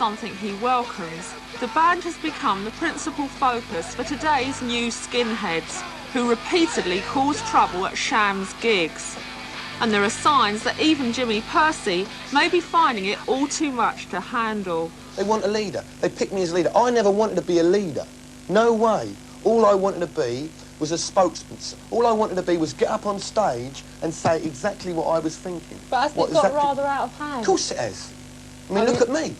something he welcomes, the band has become the principal focus for today's new skinheads, who repeatedly cause trouble at Sham's gigs. And there are signs that even Jimmy Percy may be finding it all too much to handle. They want a leader. They picked me as leader. I never wanted to be a leader. No way. All I wanted to be was a spokesman. All I wanted to be was get up on stage and say exactly what I was thinking. But hasn't it got rather out of hand? Of course it has. I mean, look at me.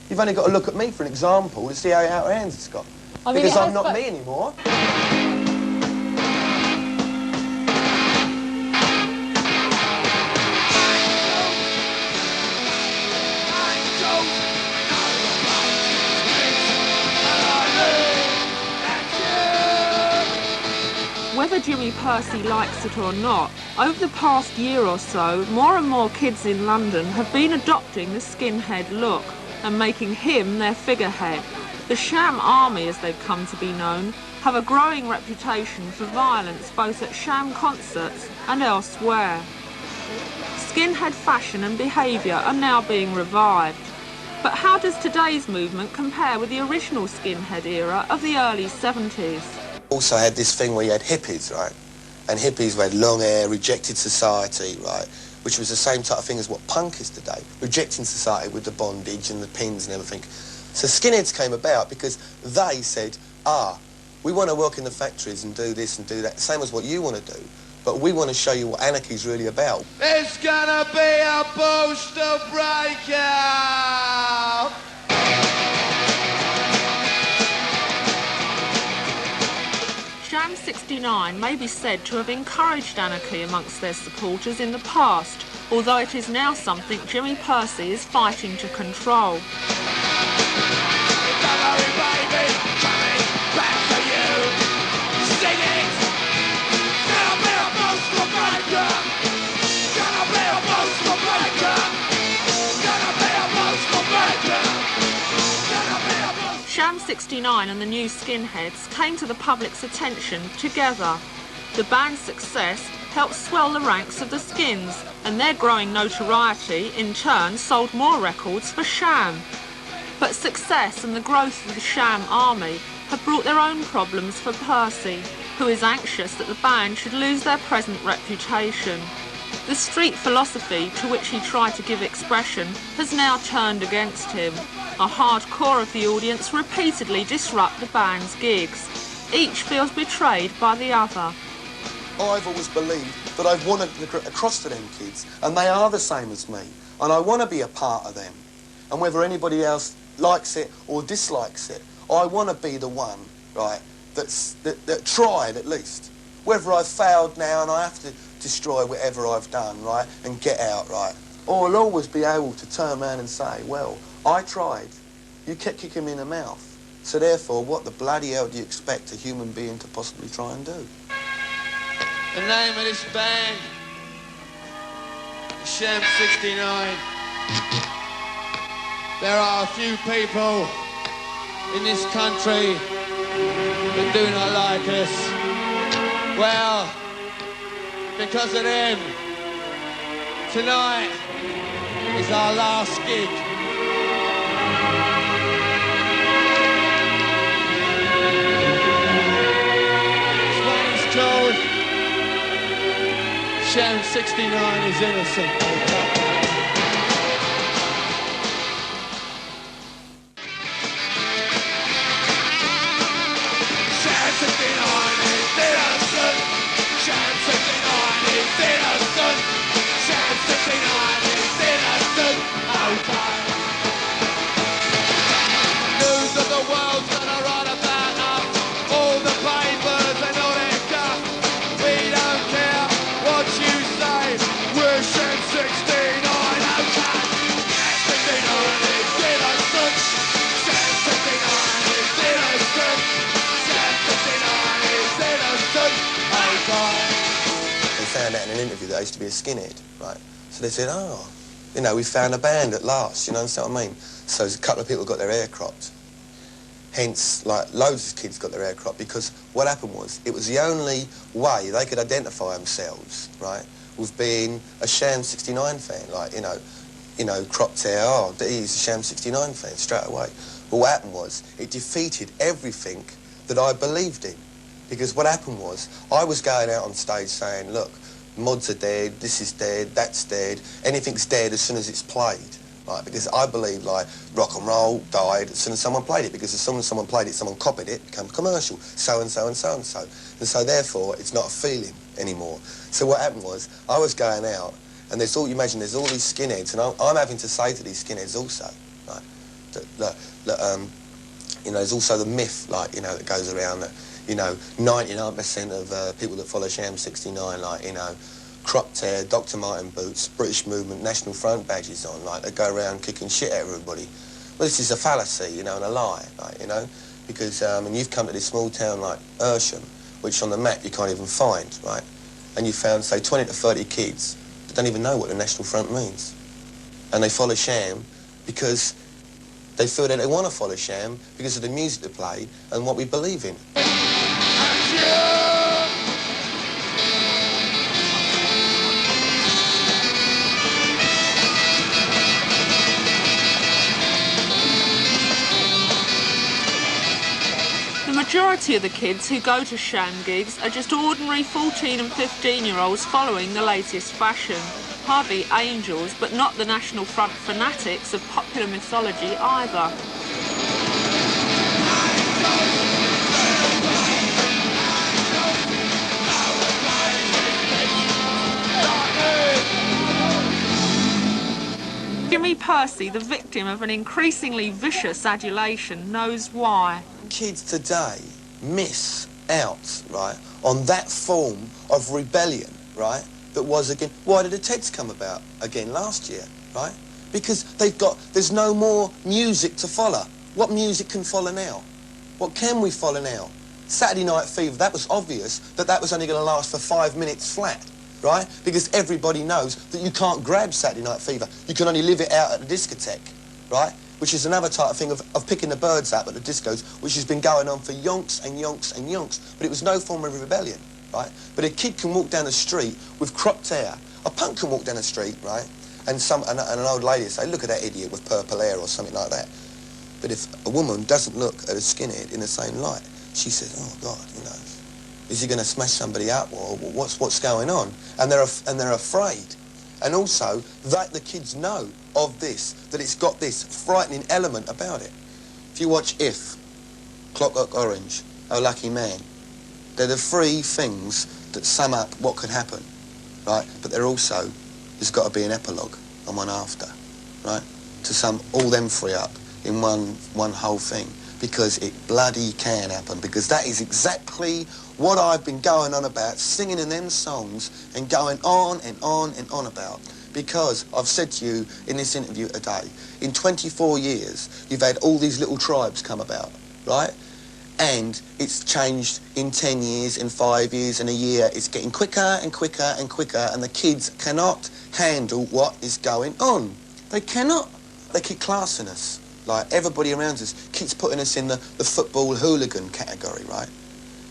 You've only got to look at me for an example to see how out of hands it's got. Because I'm not me anymore. Whether Jimmy Percy likes it or not, over the past year or so, more and more kids in London have been adopting the skinhead look and making him their figurehead. The Sham Army, as they've come to be known, have a growing reputation for violence both at Sham concerts and elsewhere. Skinhead fashion and behaviour are now being revived. But how does today's movement compare with the original skinhead era of the early 70s? Also had this thing where you had hippies, right? And hippies who had long hair, rejected society, right? Which was the same type of thing as what punk is today. Rejecting society with the bondage and the pins and everything. So skinheads came about because they said, we want to work in the factories and do this and do that, same as what you want to do. But we want to show you what anarchy's really about. It's gonna be a booster breakout! Sham 69 may be said to have encouraged anarchy amongst their supporters in the past, although it is now something Jimmy Percy is fighting to control. Sham 69 and the new skinheads came to the public's attention together. The band's success helped swell the ranks of the Skins, and their growing notoriety in turn sold more records for Sham. But success and the growth of the Sham Army have brought their own problems for Percy, who is anxious that the band should lose their present reputation. The street philosophy to which he tried to give expression has now turned against him. A hardcore of the audience repeatedly disrupt the band's gigs. Each feels betrayed by the other. I've always believed that I've wanted to get across to them kids, and they are the same as me, and I want to be a part of them. And whether anybody else likes it or dislikes it, I want to be the one, right, that tried at least. Whether I've failed now and I have to destroy whatever I've done, right, and get out, right, or I'll always be able to turn around and say, well, I tried. You kept kicking me in the mouth. So therefore, what the bloody hell do you expect a human being to possibly try and do? The name of this band is Sham 69. There are a few people in this country that do not like us. Well, because of them, tonight is our last gig. This one is called Sham 69 is Innocent. Found out in an interview that I used to be a skinhead, right? So they said, oh, you know, we found a band at last, you know, understand what I mean? So a couple of people got their hair cropped. Hence, like, loads of kids got their hair cropped because what happened was, it was the only way they could identify themselves, right, with being a Sham 69 fan, like, you know, you know, cropped hair, oh, he's a Sham 69 fan straight away. But what happened was, it defeated everything that I believed in. Because what happened was, I was going out on stage saying, look, mods are dead, this is dead, that's dead, anything's dead as soon as it's played. Right? Because I believe, like, rock and roll died as soon as someone played it, because as soon as someone played it, someone copied it, it became commercial, so-and-so and so-and-so. And so, therefore, it's not a feeling anymore. So what happened was, I was going out, and there's all, you imagine, there's all these skinheads, and I'm having to say to these skinheads also, right, that you know, there's also the myth, like, you know, that goes around that, you know, 99% of people that follow Sham 69, like, you know, cropped hair, Dr. Martin boots, British Movement, National Front badges on, like, they go around kicking shit at everybody. Well, this is a fallacy, you know, and a lie, like, you know, because, and you've come to this small town like Hersham, which on the map you can't even find, right, and you found, say, 20 to 30 kids that don't even know what the National Front means. And they follow Sham because they feel that they want to follow Sham because of the music they play and what we believe in. The majority of the kids who go to Sham gigs are just ordinary 14 and 15-year-olds following the latest fashion. Hardly angels, but not the National Front fanatics of popular mythology either. Jimmy Percy, the victim of an increasingly vicious adulation, knows why. Kids today miss out, right, on that form of rebellion, right, that was again. Why did the Teds come about again last year, right? Because there's no more music to follow. What music can follow now? What can we follow now? Saturday Night Fever, that was obvious that was only going to last for 5 minutes flat, right? Because everybody knows that you can't grab Saturday Night Fever. You can only live it out at the discotheque, right? Which is another type of thing of picking the birds up at the discos, which has been going on for yonks and yonks and yonks, but it was no form of rebellion, right? But a kid can walk down the street with cropped hair. A punk can walk down the street, right? And an old lady will say, look at that idiot with purple hair or something like that. But if a woman doesn't look at a skinhead in the same light, she says, oh God, you know, is he going to smash somebody up or what's going on? And they're afraid. And also, that the kids know of this, that it's got this frightening element about it. If you watch If, Clockwork Orange, Oh Lucky Man, they're the three things that sum up what could happen, right? But they're also, there's got to be an epilogue and one after, right? To sum all them three up in one whole thing, because it bloody can happen, because that is exactly what I've been going on about, singing in them songs and going on and on and on about. Because I've said to you in this interview today, in 24 years, you've had all these little tribes come about, right? And it's changed in 10 years, in 5 years, in a year. It's getting quicker and quicker and quicker, and the kids cannot handle what is going on. They cannot. They keep classing us. Like, everybody around us keeps putting us in the football hooligan category, right?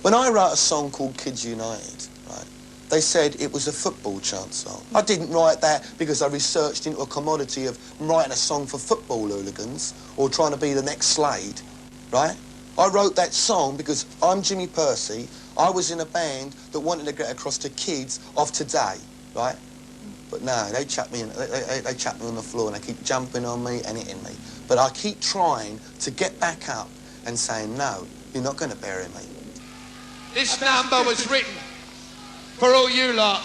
When I wrote a song called Kids United, right, they said it was a football chant song. I didn't write that because I researched into a commodity of writing a song for football hooligans or trying to be the next Slade, right? I wrote that song because I'm Jimmy Percy. I was in a band that wanted to get across to kids of today, right? But no, they chuck me they chuck me on the floor and they keep jumping on me and hitting me. But I keep trying to get back up and saying, no, you're not going to bury me. This number was written for all you lot.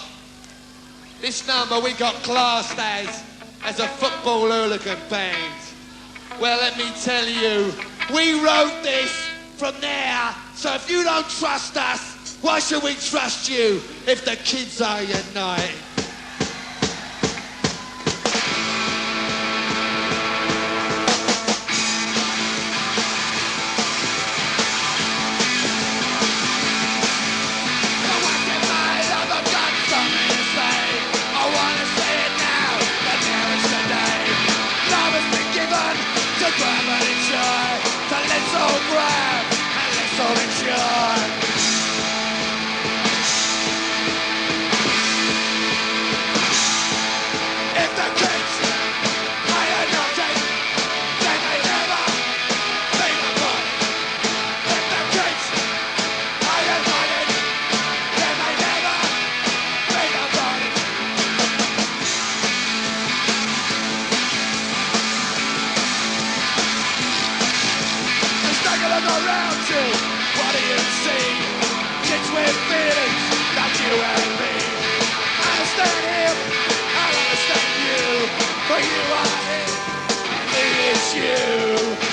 This number we got classed as a football hooligan band. Well, let me tell you, we wrote this from there. So if you don't trust us, why should we trust you if the kids are united? look around you, what do you see? Kids with feelings that you and me. Understand him, I understand you, for you are him, he is you.